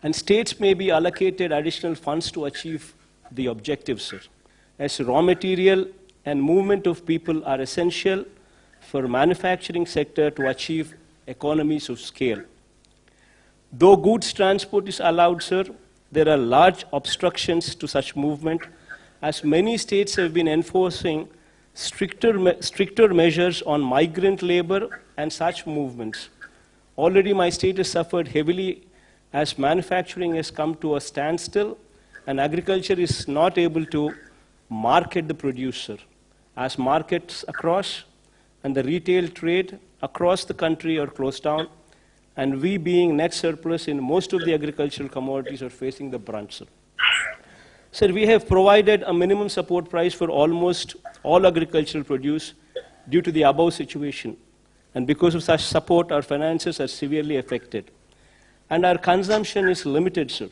And states may be allocated additional funds to achieve the objectives, sir, as raw material and movement of people are essential for manufacturing sector to achieve economies of scale. Though goods transport is allowed, sir, there are large obstructions to such movement, as many states have been enforcing stricter measures on migrant labor and such movements. Already my state has suffered heavily as manufacturing has come to a standstill and agriculture is not able to market the producer, as markets across and the retail trade across the country are closed down, and we being net surplus in most of the agricultural commodities are facing the brunt, sir. Sir, we have provided a minimum support price for almost all agricultural produce due to the above situation, and because of such support, our finances are severely affected. And our consumption is limited, sir.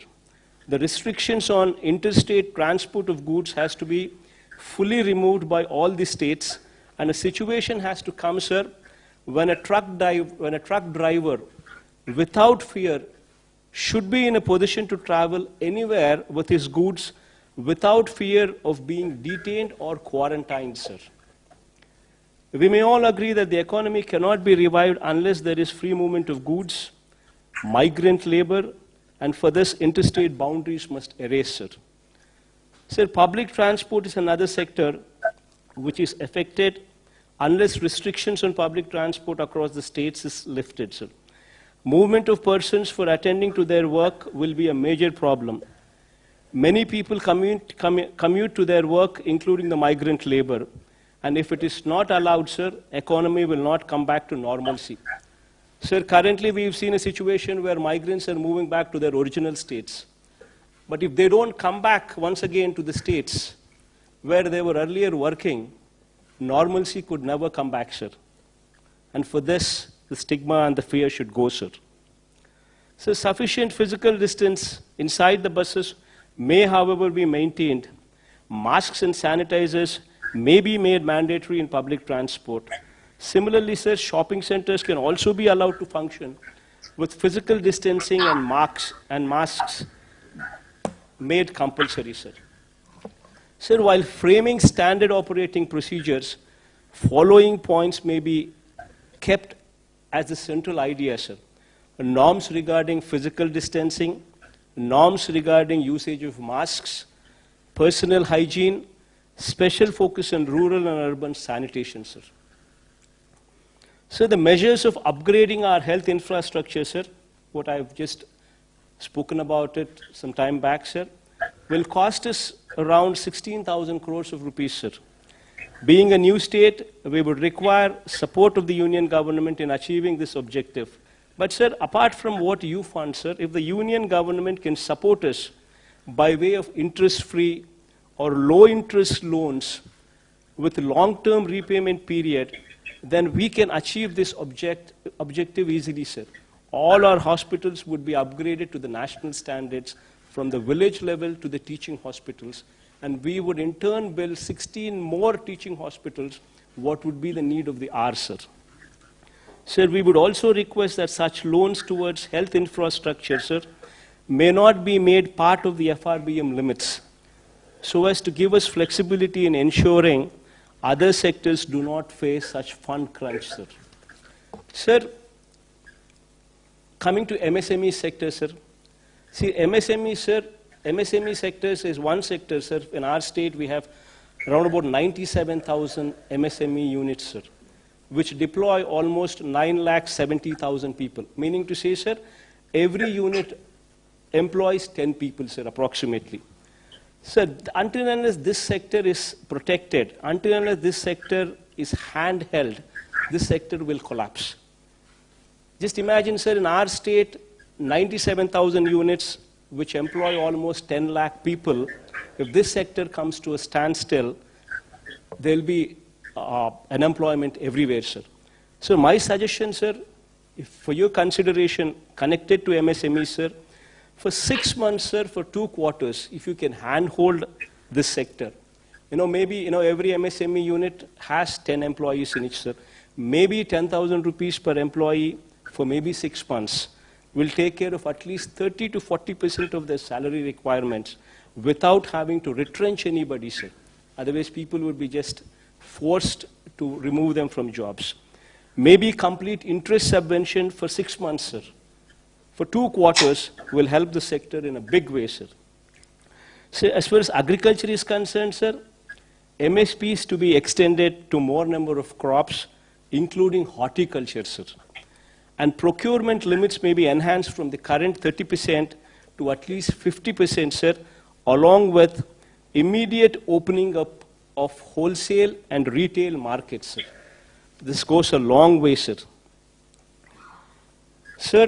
The restrictions on interstate transport of goods has to be fully removed by all the states, and a situation has to come, sir, when a truck driver, without fear, should be in a position to travel anywhere with his goods without fear of being detained or quarantined, sir. We may all agree that the economy cannot be revived unless there is free movement of goods, migrant labor, and for this interstate boundaries must erase, sir. Sir, public transport is another sector which is affected unless restrictions on public transport across the states is lifted, sir. Movement of persons for attending to their work will be a major problem. Many people commute to their work, including the migrant labor, and if it is not allowed, sir, economy will not come back to normalcy. Sir, currently we've seen a situation where migrants are moving back to their original states. But if they don't come back once again to the states where they were earlier working, normalcy could never come back, sir. And for this, the stigma and the fear should go, sir. So sufficient physical distance inside the buses may, however, be maintained. Masks and sanitizers may be made mandatory in public transport. Similarly, sir, shopping centers can also be allowed to function with physical distancing and masks made compulsory, sir. Sir, while framing standard operating procedures, following points may be kept as the central idea, sir. Norms regarding physical distancing, norms regarding usage of masks, personal hygiene, special focus on rural and urban sanitation, sir. So the measures of upgrading our health infrastructure, sir, what I've just spoken about it some time back, sir, will cost us around 16,000 crores of rupees, sir. Being a new state, we would require support of the union government in achieving this objective. But, sir, apart from what you fund, sir, if the union government can support us by way of interest-free or low-interest loans with long-term repayment period, then we can achieve this objective easily, sir. All our hospitals would be upgraded to the national standards from the village level to the teaching hospitals, and we would in turn build 16 more teaching hospitals, what would be the need of the hour, sir. Sir, we would also request that such loans towards health infrastructure, sir, may not be made part of the FRBM limits, so as to give us flexibility in ensuring other sectors do not face such fund crunch, sir. Sir, coming to MSME sector, sir. See, MSME, sir, MSME sectors is one sector, sir. In our state, we have around about 97,000 MSME units, sir, which deploy almost 9,70,000 people. Meaning to say, sir, every unit employs 10 people, sir, approximately. Sir, until and unless this sector is protected, until and unless this sector is handheld, this sector will collapse. Just imagine, sir, in our state, 97,000 units, which employ almost 10 lakh people. If this sector comes to a standstill, there will be unemployment everywhere, sir. So my suggestion, sir, if for your consideration connected to MSME, sir, for 6 months, sir, for 2 quarters, if you can handhold this sector. Maybe, every MSME unit has 10 employees in it, sir. Maybe 10,000 rupees per employee for maybe 6 months. will take care of at least 30 to 40% of their salary requirements without having to retrench anybody, sir. Otherwise, people would be just forced to remove them from jobs. Maybe complete interest subvention for 6 months, sir. For 2 quarters will help the sector in a big way, sir. So as far as agriculture is concerned, sir, MSP is to be extended to more number of crops, including horticulture, sir. And procurement limits may be enhanced from the current 30% to at least 50%, sir, along with immediate opening up of wholesale and retail markets, sir. This goes a long way, sir. Sir,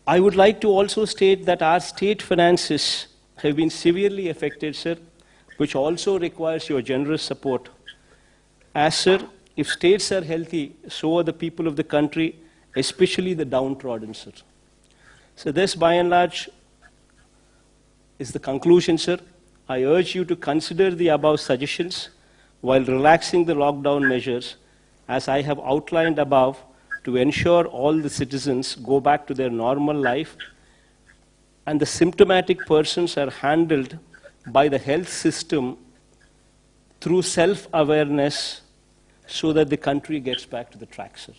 I would like to also state that our state finances have been severely affected, sir, which also requires your generous support. As, sir, if states are healthy, so are the people of the country, especially the downtrodden, sir. So this, by and large, is the conclusion, sir. I urge you to consider the above suggestions while relaxing the lockdown measures, as I have outlined above, to ensure all the citizens go back to their normal life and the symptomatic persons are handled by the health system through self-awareness so that the country gets back to the track, sir.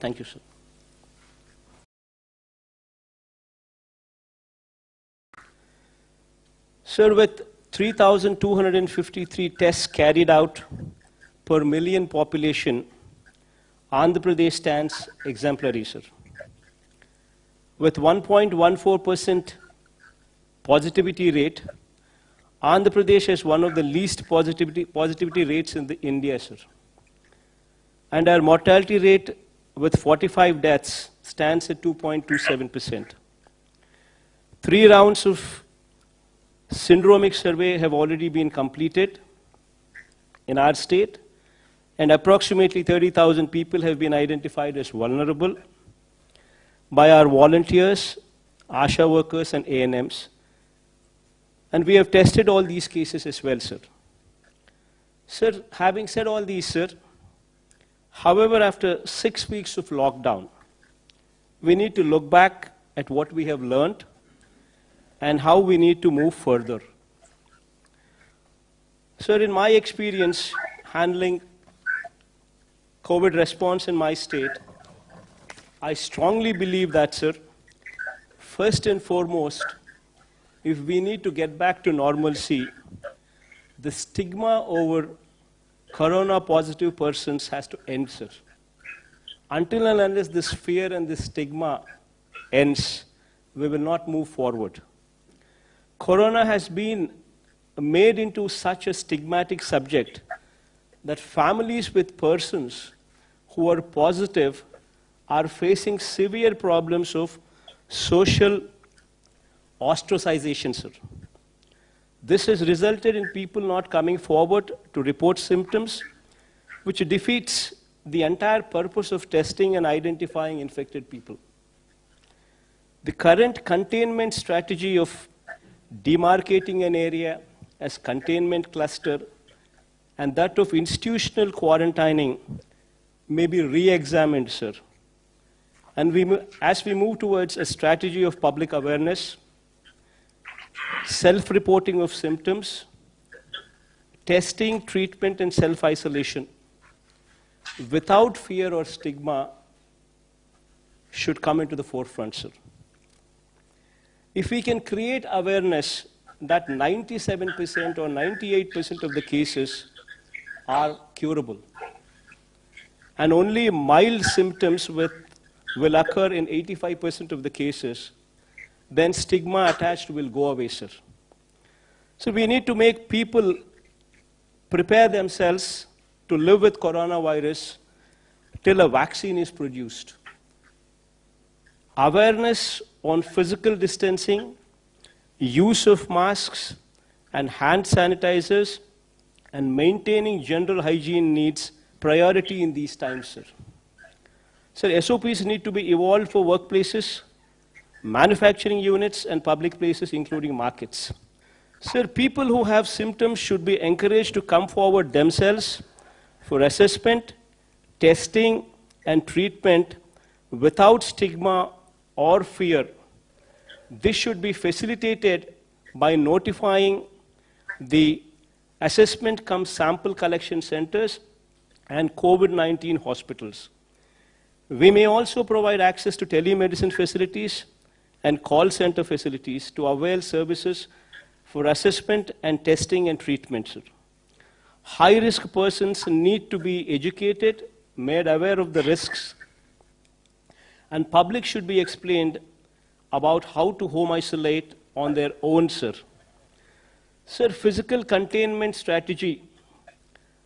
Thank you, sir. Sir, with 3,253 tests carried out per million population, Andhra Pradesh stands exemplary, sir. With 1.14% positivity rate, Andhra Pradesh has one of the least positivity rates in India, sir. And our mortality rate with 45 deaths stands at 2.27%. 3 rounds of syndromic survey have already been completed in our state, and approximately 30,000 people have been identified as vulnerable by our volunteers, ASHA workers, and ANMs. And we have tested all these cases as well, sir. Sir, having said all these, sir, however, after 6 weeks of lockdown, we need to look back at what we have learned and how we need to move further. Sir, in my experience handling COVID response in my state, I strongly believe that, sir, first and foremost, if we need to get back to normalcy, the stigma over corona-positive persons has to end, sir. Until and unless this fear and this stigma ends, we will not move forward. Corona has been made into such a stigmatic subject that families with persons who are positive are facing severe problems of social ostracization, sir. This has resulted in people not coming forward to report symptoms, which defeats the entire purpose of testing and identifying infected people. The current containment strategy of demarcating an area as containment cluster and that of institutional quarantining may be re-examined, sir. And as we move towards a strategy of public awareness, self-reporting of symptoms, testing, treatment, and self-isolation, without fear or stigma, should come into the forefront, sir. If we can create awareness that 97% or 98% of the cases are curable, and only mild symptoms will occur in 85% of the cases, then stigma attached will go away, sir. So we need to make people prepare themselves to live with coronavirus till a vaccine is produced. Awareness on physical distancing, use of masks and hand sanitizers, and maintaining general hygiene needs priority in these times, sir. Sir, SOPs need to be evolved for workplaces, manufacturing units, and public places, including markets. Sir, people who have symptoms should be encouraged to come forward themselves for assessment, testing, and treatment without stigma or fear. This should be facilitated by notifying the assessment cum sample collection centers and COVID-19 hospitals. We may also provide access to telemedicine facilities and call center facilities to avail services for assessment and testing and treatment. High-risk persons need to be educated, made aware of the risks, and public should be explained about how to home isolate on their own, sir. Sir, physical containment strategy,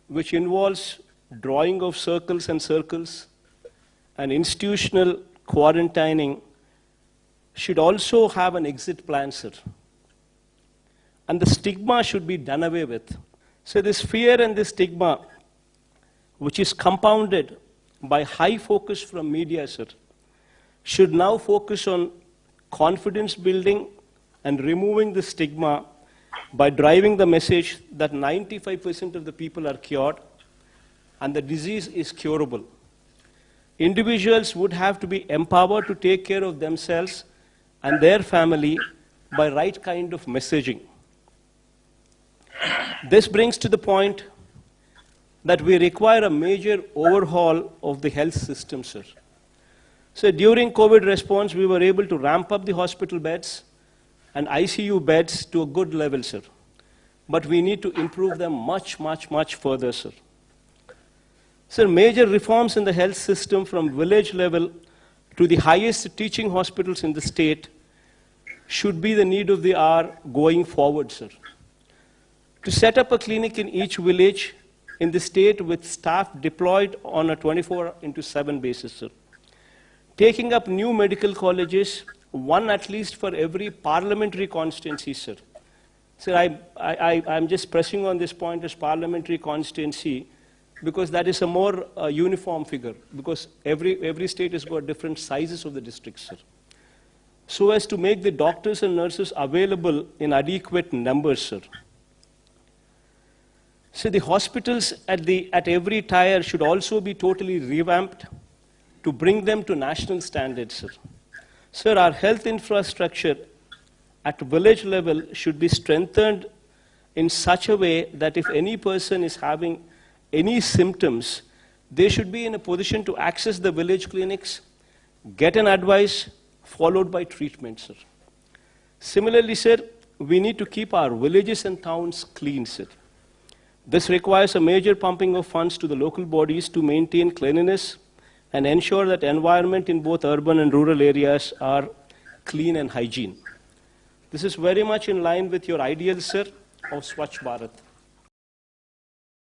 which involves drawing of circles and circles and institutional quarantining, should also have an exit plan, sir. And the stigma should be done away with. So this fear and this stigma, which is compounded by high focus from media, sir, should now focus on confidence building and removing the stigma by driving the message that 95% of the people are cured and the disease is curable. Individuals would have to be empowered to take care of themselves and their family by right kind of messaging. This brings to the point that we require a major overhaul of the health system, sir. So during COVID response, we were able to ramp up the hospital beds and ICU beds to a good level, sir. But we need to improve them much, much, much further, sir. Sir, major reforms in the health system from village level to the highest teaching hospitals in the state should be the need of the hour going forward, sir. To set up a clinic in each village in the state with staff deployed on a 24/7 basis, sir. Taking up new medical colleges, one at least for every parliamentary constituency, sir. Sir, I'm just pressing on this point as parliamentary constituency because that is a more uniform figure, because every state has got different sizes of the districts, sir. So as to make the doctors and nurses available in adequate numbers, sir. So the hospitals at every tier should also be totally revamped to bring them to national standards, sir. Sir, our health infrastructure at village level should be strengthened in such a way that if any person is having any symptoms, they should be in a position to access the village clinics, get an advice, followed by treatment, sir. Similarly, sir, we need to keep our villages and towns clean, sir. This requires a major pumping of funds to the local bodies to maintain cleanliness and ensure that environment in both urban and rural areas are clean and hygiene. This is very much in line with your ideals, sir, of Swachh Bharat.